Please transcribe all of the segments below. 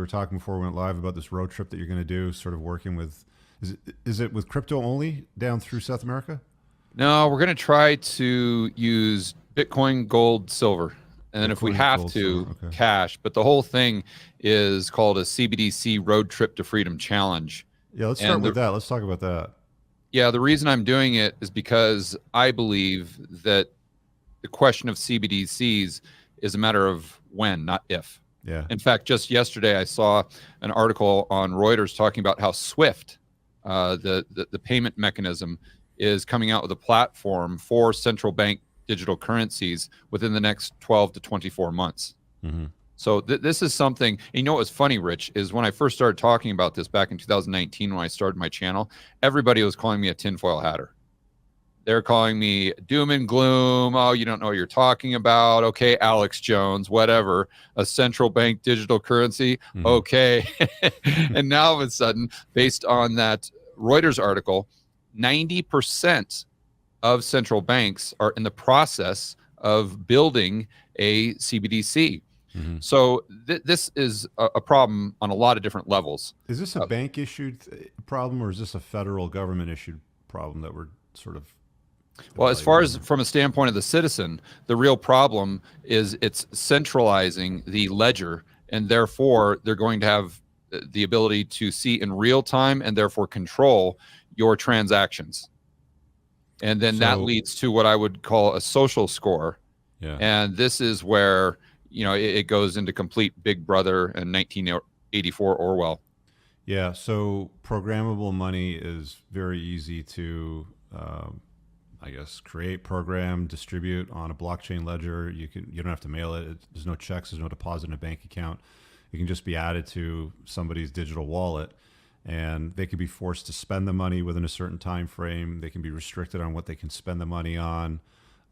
were talking before we went live about this road trip that you're going to do, sort of working with, is it with crypto only down through South America? No, we're going to try to use Bitcoin, gold, silver. And then if we Bitcoin, have gold, to, silver, okay. cash. But the whole thing is called a CBDC Road Trip to Freedom Challenge. Yeah, let's start with that. Let's talk about that. Yeah, the reason I'm doing it is because I believe that the question of CBDCs is a matter of when, not if. Yeah. In fact, just yesterday, I saw an article on Reuters talking about how SWIFT, the payment mechanism, is coming out with a platform for central bank digital currencies within the next 12 to 24 months. Mm-hmm. So this is something, and you know what's funny, Rich, is when I first started talking about this back in 2019, when I started my channel, everybody was calling me a tinfoil hatter. They're calling me doom and gloom. Oh, you don't know what you're talking about. Okay, Alex Jones, whatever. A central bank digital currency. Mm-hmm. Okay. And now all of a sudden, based on that Reuters article, 90% of central banks are in the process of building a CBDC. Mm-hmm. So this is a problem on a lot of different levels. Is this a bank issued problem, or is this a federal government issued problem that we're sort of... Well, as far as from a standpoint of the citizen, the real problem is it's centralizing the ledger, and therefore they're going to have the ability to see in real time and therefore control your transactions. And then that leads to what I would call a social score. Yeah. And this is where, you know, it goes into complete Big Brother and 1984 Orwell. Yeah. So programmable money is very easy to, I guess, create, program, distribute on a blockchain ledger. You don't have to mail it. There's no checks. There's no deposit in a bank account. It can just be added to somebody's digital wallet, and they can be forced to spend the money within a certain time frame. They can be restricted on what they can spend the money on.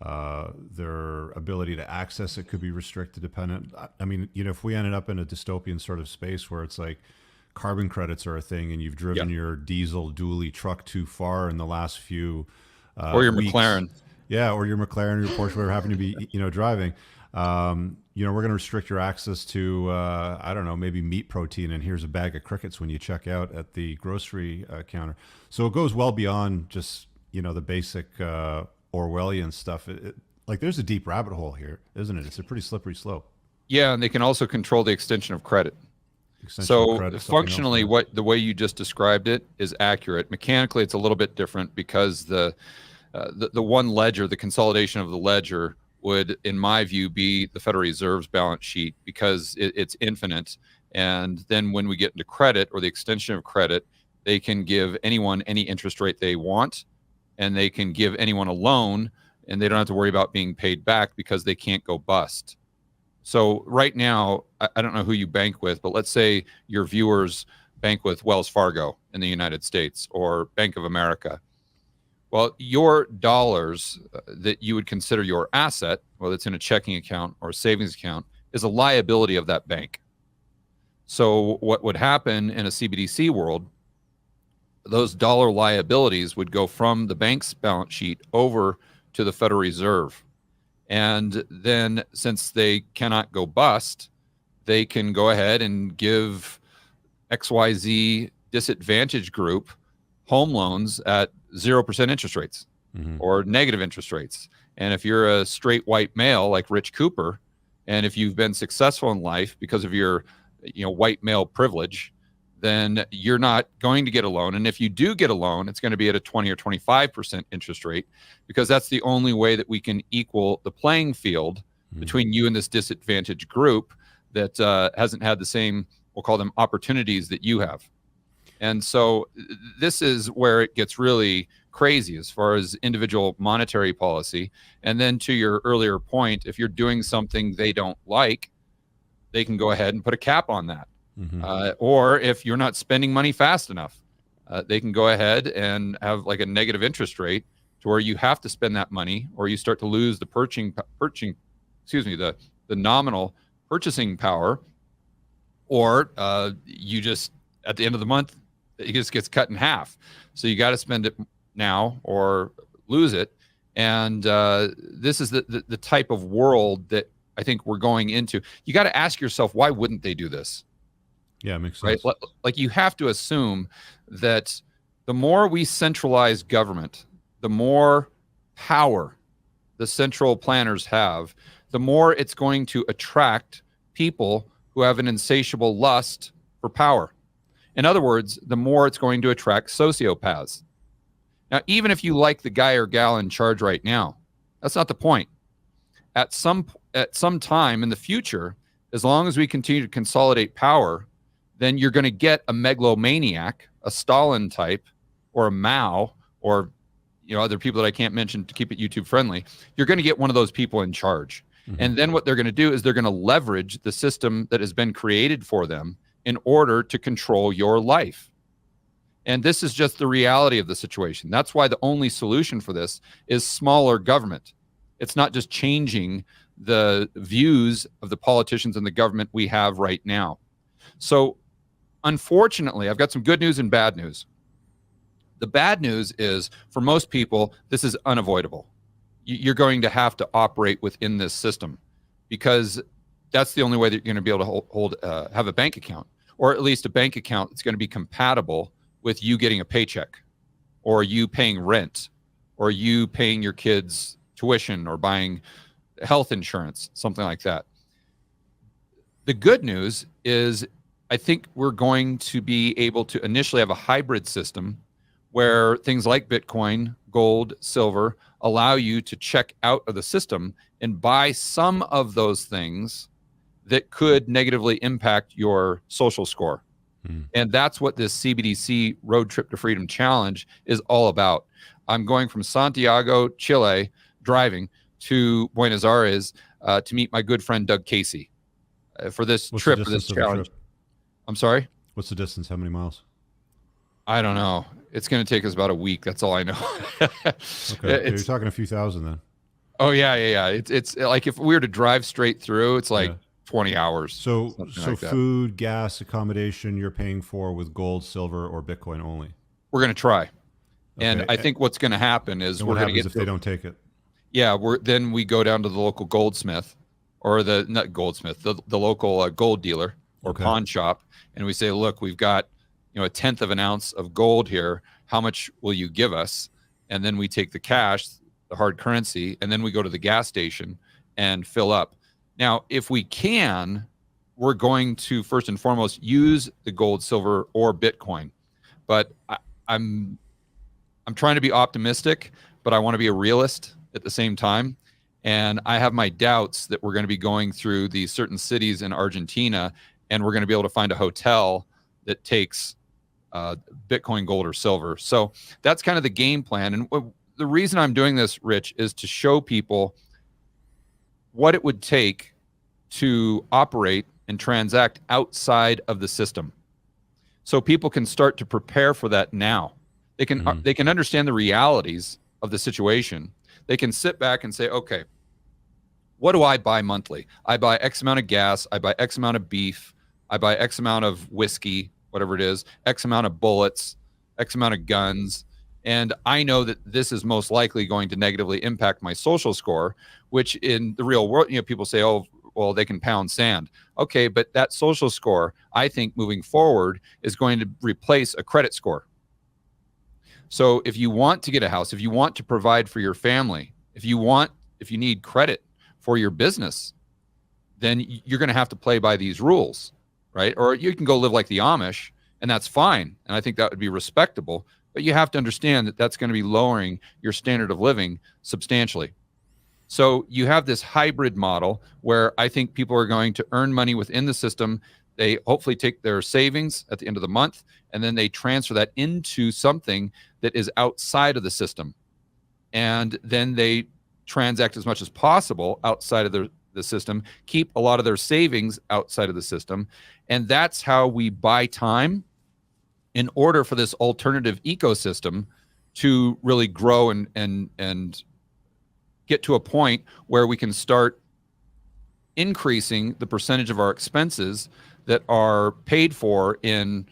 Their ability to access it could be restricted, dependent. I mean, you know, if we ended up in a dystopian sort of space where it's like carbon credits are a thing, and you've driven your diesel dually truck too far in the last few or your weeks. McLaren. Yeah, or your McLaren, or your Porsche, whatever happen to be, you know, driving. You know, we're going to restrict your access to, I don't know, maybe meat protein, and here's a bag of crickets when you check out at the grocery counter. So it goes well beyond just, you know, the basic Orwellian stuff. Like, there's a deep rabbit hole here, isn't it? It's a pretty slippery slope. Yeah, and they can also control the extension of credit. Functionally, the way you just described it is accurate. Mechanically, it's a little bit different because the one ledger, the consolidation of the ledger, would, in my view, be the Federal Reserve's balance sheet, because it's infinite. And then when we get into credit, or the extension of credit, they can give anyone any interest rate they want, and they can give anyone a loan, and they don't have to worry about being paid back because they can't go bust. So right now, I don't know who you bank with, but let's say your viewers bank with Wells Fargo in the United States, or Bank of America. Well, your dollars that you would consider your asset, whether it's in a checking account or a savings account, is a liability of that bank. So what would happen in a CBDC world, those dollar liabilities would go from the bank's balance sheet over to the Federal Reserve. And then, since they cannot go bust, they can go ahead and give XYZ disadvantaged group home loans at 0% interest rates, or negative interest rates. And if you're a straight white male like Rich Cooper, and if you've been successful in life because of your, you know, white male privilege, then you're not going to get a loan. And if you do get a loan, it's going to be at a 20 or 25% interest rate, because that's the only way that we can equal the playing field between you and this disadvantaged group that hasn't had the same, we'll call them, opportunities that you have. And so this is where it gets really crazy as far as individual monetary policy. And then, to your earlier point, if you're doing something they don't like, they can go ahead and put a cap on that. Or if you're not spending money fast enough, they can go ahead and have like a negative interest rate to where you have to spend that money, or you start to lose the the nominal purchasing power, or you just, at the end of the month, it just gets cut in half. So you got to spend it now or lose it. And this is the type of world that I think we're going into. You got to ask yourself, why wouldn't they do this? Yeah, it makes right? sense. Like you have to assume that the more we centralize government, the more power the central planners have, the more it's going to attract people who have an insatiable lust for power. In other words, the more it's going to attract sociopaths. Now, even if you like the guy or gal in charge right now, that's not the point. At some time in the future, as long as we continue to consolidate power, then you're going to get a megalomaniac, a Stalin type, or a Mao, or other people that I can't mention to keep it YouTube friendly. You're going to get one of those people in charge. And then what they're going to do is they're going to leverage the system that has been created for them in order to control your life. And this is just the reality of the situation. That's why the only solution for this is smaller government. It's not just changing the views of the politicians and the government we have right now. So unfortunately, I've got some good news and bad news. The bad news is, for most people, this is unavoidable. You're going to have to operate within this system, because that's the only way that you're going to be able to have a bank account, or at least a bank account that's going to be compatible with you getting a paycheck, or you paying rent, or you paying your kids tuition, or buying health insurance, something like that. The good news is I think we're going to be able to initially have a hybrid system where things like Bitcoin, gold, silver allow you to check out of the system and buy some of those things that could negatively impact your social score. And that's what this CBDC Road Trip to Freedom Challenge is all about. I'm going from Santiago, Chile, driving to Buenos Aires to meet my good friend Doug Casey for this trip, for this challenge. I'm sorry? What's the distance? How many miles? I don't know. It's going to take us about a week. That's all I know. Okay, you're talking a few thousand then. Oh yeah. It's like if we were to drive straight through, it's like 20 hours. So like food, gas, accommodation, you're paying for with gold, silver, or Bitcoin only. We're going to try, and I think what's going to happen is we're going to get if they don't take it. Yeah, then we go down to the local goldsmith, or the local gold dealer or pawn shop, and we say, look, we've got 1/10 of an ounce of gold here. How much will you give us? And then we take the cash, the hard currency, and then we go to the gas station and fill up. Now, if we can, we're going to first and foremost use the gold, silver, or Bitcoin. But I'm trying to be optimistic, but I want to be a realist at the same time. And I have my doubts that we're going to be going through these certain cities in Argentina, and we're going to be able to find a hotel that takes Bitcoin, gold, or silver. So that's kind of the game plan. And the reason I'm doing this, Rich, is to show people what it would take to operate and transact outside of the system, so people can start to prepare for that now. They can understand the realities of the situation. They can sit back and say, okay, what do I buy monthly? I buy X amount of gas. I buy X amount of beef. I buy X amount of whiskey, whatever it is, X amount of bullets, X amount of guns. And I know that this is most likely going to negatively impact my social score, which in the real world, people say, oh, well, they can pound sand. Okay, but that social score, I think moving forward, is going to replace a credit score. So if you want to get a house, if you want to provide for your family, if you need credit for your business, then you're going to have to play by these rules, right? Or you can go live like the Amish, and that's fine. And I think that would be respectable. But you have to understand that that's going to be lowering your standard of living substantially. So you have this hybrid model where I think people are going to earn money within the system. They hopefully take their savings at the end of the month, and then they transfer that into something that is outside of the system. And then they transact as much as possible outside of the system, keep a lot of their savings outside of the system. And that's how we buy time in order for this alternative ecosystem to really grow and get to a point where we can start increasing the percentage of our expenses that are paid for in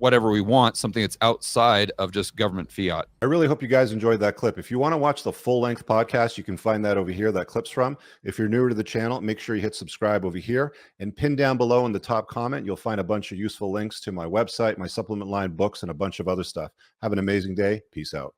whatever we want, something that's outside of just government fiat. I really hope you guys enjoyed that clip. If you want to watch the full-length podcast, you can find that over here, that clip's from. If you're newer to the channel, make sure you hit subscribe over here, and pin down below in the top comment, you'll find a bunch of useful links to my website, my supplement line, books, and a bunch of other stuff. Have an amazing day. Peace out.